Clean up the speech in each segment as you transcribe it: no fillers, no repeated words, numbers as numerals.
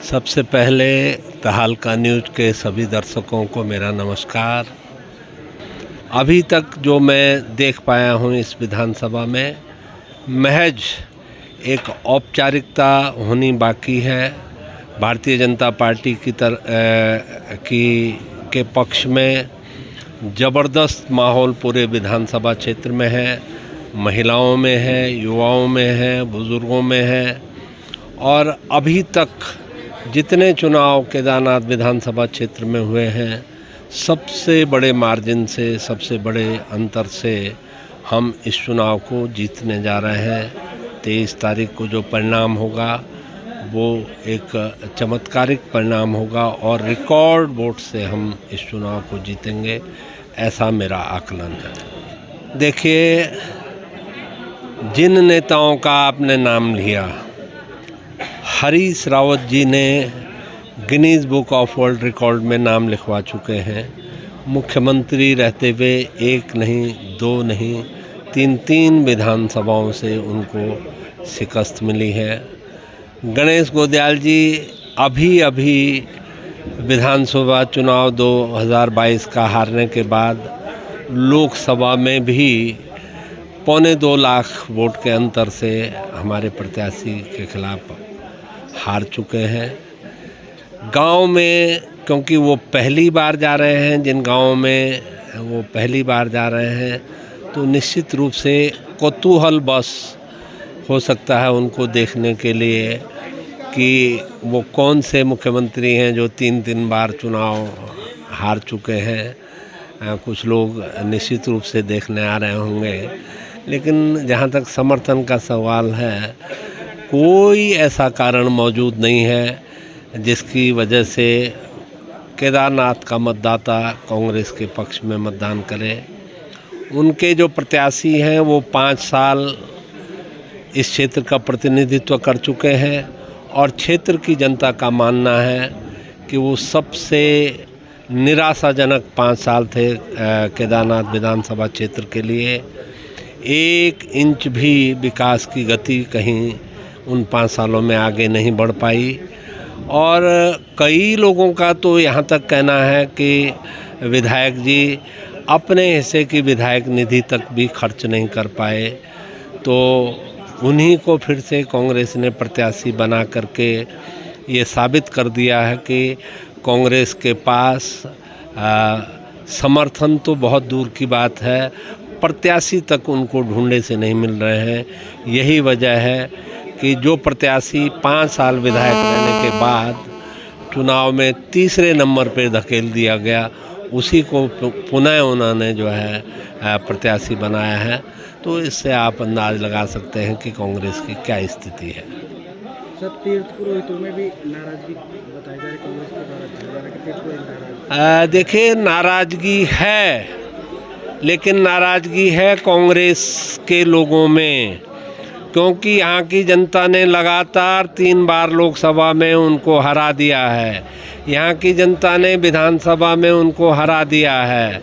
सबसे पहले तहलका न्यूज़ के सभी दर्शकों को मेरा नमस्कार। अभी तक जो मैं देख पाया हूँ इस विधानसभा में महज एक औपचारिकता होनी बाकी है। भारतीय जनता पार्टी के पक्ष में ज़बरदस्त माहौल पूरे विधानसभा क्षेत्र में है, महिलाओं में है, युवाओं में है, बुज़ुर्गों में है। और अभी तक जितने चुनाव केदारनाथ विधानसभा क्षेत्र में हुए हैं, सबसे बड़े मार्जिन से, सबसे बड़े अंतर से हम इस चुनाव को जीतने जा रहे हैं। 23 तारीख को जो परिणाम होगा वो एक चमत्कारिक परिणाम होगा और रिकॉर्ड वोट से हम इस चुनाव को जीतेंगे, ऐसा मेरा आकलन है। देखिए, जिन नेताओं का आपने नाम लिया, हरीश रावत जी ने Guinness book of world record में नाम लिखवा चुके हैं। मुख्यमंत्री रहते हुए एक नहीं, दो नहीं, तीन विधानसभाओं से उनको शिकस्त मिली है। गणेश गोदयाल जी अभी विधानसभा चुनाव 2022 का हारने के बाद लोकसभा में भी 2.25 लाख वोट के अंतर से हमारे प्रत्याशी के खिलाफ हार चुके हैं। गांव में, क्योंकि वो पहली बार जा रहे हैं, जिन गांवों में वो पहली बार जा रहे हैं, तो निश्चित रूप से कौतूहल बस हो सकता है उनको देखने के लिए कि वो कौन से मुख्यमंत्री हैं जो 3 बार चुनाव हार चुके हैं। कुछ लोग निश्चित रूप से देखने आ रहे होंगे, लेकिन जहाँ तक समर्थन का सवाल है, कोई ऐसा कारण मौजूद नहीं है जिसकी वजह से केदारनाथ का मतदाता कांग्रेस के पक्ष में मतदान करे। उनके जो प्रत्याशी हैं वो 5 साल इस क्षेत्र का प्रतिनिधित्व कर चुके हैं और क्षेत्र की जनता का मानना है कि वो सबसे निराशाजनक 5 साल थे केदारनाथ विधानसभा क्षेत्र के लिए। 1 इंच भी विकास की गति कहीं उन 5 सालों में आगे नहीं बढ़ पाई। और कई लोगों का तो यहाँ तक कहना है कि विधायक जी अपने हिस्से की विधायक निधि तक भी खर्च नहीं कर पाए। तो उन्हीं को फिर से कांग्रेस ने प्रत्याशी बना करके ये साबित कर दिया है कि कांग्रेस के पास समर्थन तो बहुत दूर की बात है, प्रत्याशी तक उनको ढूंढने से नहीं मिल रहे हैं। यही वजह है कि जो प्रत्याशी 5 साल विधायक रहने के बाद चुनाव में तीसरे नंबर पर धकेल दिया गया, उसी को पुनः उन्होंने जो है प्रत्याशी बनाया है। तो इससे आप अंदाज लगा सकते हैं कि कांग्रेस की क्या स्थिति है। सर, तीर्थ पुरोहितों में भी नाराजगी बताई जा रही है, कांग्रेस के द्वारा कि तीर्थ पुरोहित नाराज। देखिए, नाराजगी है, लेकिन नाराजगी है कांग्रेस के लोगों में, क्योंकि यहाँ की जनता ने लगातार 3 बार लोकसभा में उनको हरा दिया है। यहाँ की जनता ने विधानसभा में उनको हरा दिया है।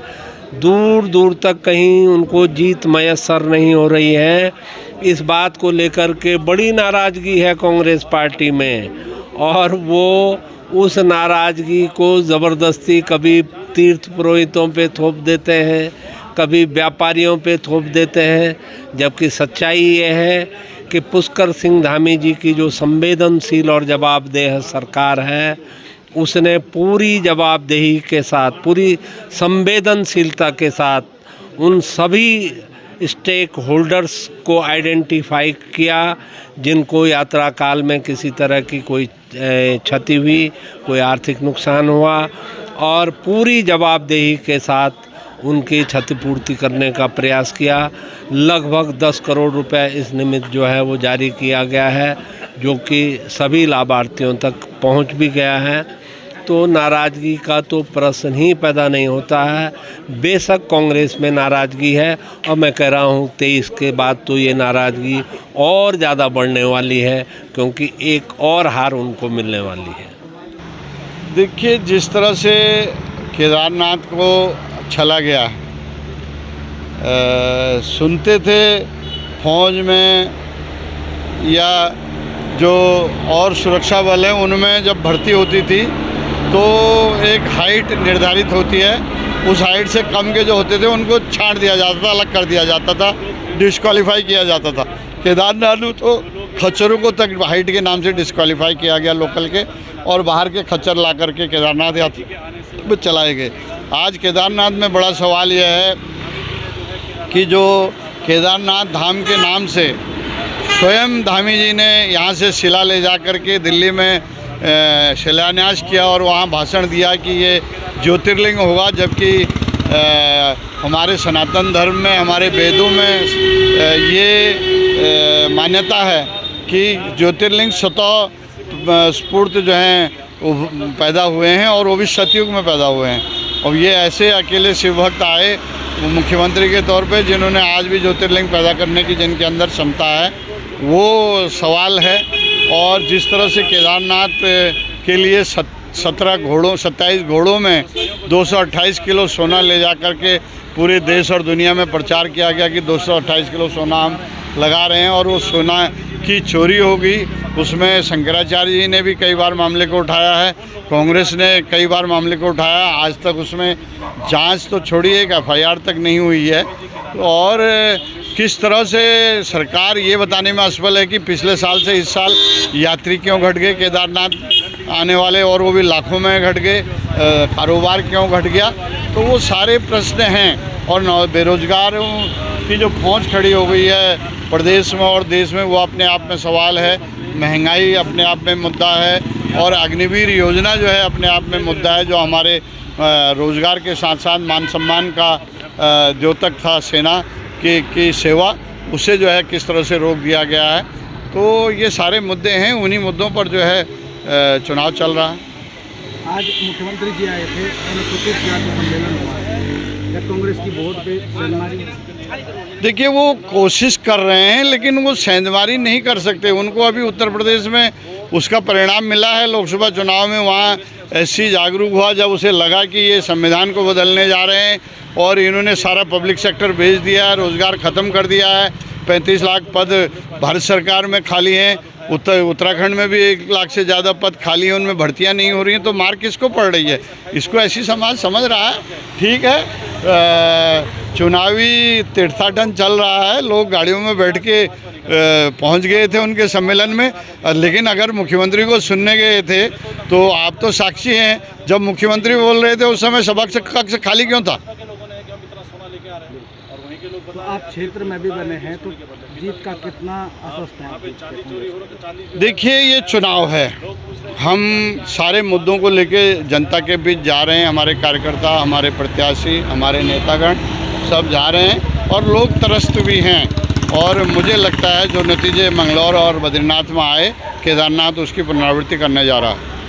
दूर दूर तक कहीं उनको जीत मयस्सर नहीं हो रही है। इस बात को लेकर के बड़ी नाराज़गी है कांग्रेस पार्टी में, और वो उस नाराज़गी को ज़बरदस्ती कभी तीर्थ पुरोहितों पे थोप देते हैं, कभी व्यापारियों पे थोप देते हैं। जबकि सच्चाई ये है कि पुष्कर सिंह धामी जी की जो संवेदनशील और जवाबदेह सरकार है, उसने पूरी जवाबदेही के साथ, पूरी संवेदनशीलता के साथ उन सभी स्टेक होल्डर्स को आइडेंटिफाई किया जिनको यात्रा काल में किसी तरह की कोई क्षति हुई, कोई आर्थिक नुकसान हुआ, और पूरी जवाबदेही के साथ उनकी क्षतिपूर्ति करने का प्रयास किया। लगभग 10 करोड़ रुपए इस निमित्त जो है वो जारी किया गया है, जो कि सभी लाभार्थियों तक पहुंच भी गया है। तो नाराज़गी का तो प्रश्न ही पैदा नहीं होता है। बेशक कांग्रेस में नाराज़गी है, और मैं कह रहा हूँ 23 के बाद तो ये नाराज़गी और ज़्यादा बढ़ने वाली है, क्योंकि एक और हार उनको मिलने वाली है। देखिए, जिस तरह से केदारनाथ को चला गया, सुनते थे फौज में या जो और सुरक्षा बल हैं उनमें जब भर्ती होती थी तो एक हाइट निर्धारित होती है, उस हाइट से कम के जो होते थे उनको छांट दिया जाता था, अलग कर दिया जाता था, डिस्क्वालीफाई किया जाता था। केदारनाथ में तो खच्चरों को तक हाइट के नाम से डिस्क्वालीफाई किया गया लोकल के, और बाहर के खच्चर ला करके केदारनाथ यात्रा में चलाए गए। आज केदारनाथ में बड़ा सवाल यह है कि जो केदारनाथ धाम के नाम से स्वयं धामी जी ने यहाँ से शिला ले जा कर के दिल्ली में शिलान्यास किया और वहाँ भाषण दिया कि ये ज्योतिर्लिंग होगा, जबकि हमारे सनातन धर्म में, हमारे वेदों में ये मान्यता है कि ज्योतिर्लिंग स्वतः स्फूर्त जो हैं पैदा हुए हैं और वो भी सतयुग में पैदा हुए हैं। और ये ऐसे अकेले शिव भक्त आए मुख्यमंत्री के तौर पे जिन्होंने आज भी ज्योतिर्लिंग पैदा करने की जिनके अंदर क्षमता है, वो सवाल है। और जिस तरह से केदारनाथ के लिए 27 घोड़ों में 228 किलो सोना ले जा कर के पूरे देश और दुनिया में प्रचार किया गया कि 228 किलो सोना हम लगा रहे हैं और वो सोना की चोरी होगी, उसमें शंकराचार्य जी ने भी कई बार मामले को उठाया है, कांग्रेस ने कई बार मामले को उठाया। आज तक उसमें जांच तो छोड़िए, एक FIR तक नहीं हुई है। और किस तरह से सरकार ये बताने में असफल है कि पिछले साल से इस साल यात्री क्यों घट गए केदारनाथ आने वाले, और वो भी लाखों में घट गए, कारोबार क्यों घट गया, तो वो सारे प्रश्न हैं। और बेरोजगारों की जो पहुंच खड़ी हो गई है प्रदेश में और देश में, वो अपने आप में सवाल है। महंगाई अपने आप में मुद्दा है, और अग्निवीर योजना जो है अपने आप में मुद्दा है, जो हमारे रोज़गार के साथ साथ मान सम्मान का द्योतक था सेना की सेवा, उसे जो है किस तरह से रोक दिया गया है। तो ये सारे मुद्दे हैं, उन्हीं मुद्दों पर जो है चुनाव चल रहा है। आज मुख्यमंत्री जी आए थे, अनुसूचित जाति सम्मेलन हुआ है, या कांग्रेस की वोट पे सेंधमारी? देखिए, वो कोशिश कर रहे हैं लेकिन वो सेंधमारी नहीं कर सकते। उनको अभी उत्तर प्रदेश में उसका परिणाम मिला है लोकसभा चुनाव में। वहाँ SC जागरूक हुआ जब उसे लगा कि ये संविधान को बदलने जा रहे हैं और इन्होंने सारा पब्लिक सेक्टर भेज दिया है, रोज़गार ख़त्म कर दिया है। 35 लाख पद भारत सरकार में खाली हैं, उत्तराखंड में भी 1 लाख से ज़्यादा पद खाली हैं, उनमें भर्तियां नहीं हो रही हैं। तो मार किसको पड़ रही है? इसको ऐसी समाज समझ रहा है। ठीक है, चुनावी तीर्थाटन चल रहा है, लोग गाड़ियों में बैठ के पहुंच गए थे उनके सम्मेलन में, लेकिन अगर मुख्यमंत्री को सुनने गए थे तो आप तो साक्षी हैं, जब मुख्यमंत्री बोल रहे थे उस समय सभा कक्ष खाली क्यों था? तो आप क्षेत्र में भी बने हैं, तो जीत का कितना आश्वस्त है? देखिए, ये चुनाव है, हम सारे मुद्दों को लेके जनता के बीच जा रहे हैं। हमारे कार्यकर्ता, हमारे प्रत्याशी, हमारे नेतागण सब जा रहे हैं और लोग त्रस्त भी हैं। और मुझे लगता है जो नतीजे मंगलौर और बद्रीनाथ में आए, केदारनाथ उसकी पुनरावृत्ति करने जा रहा है।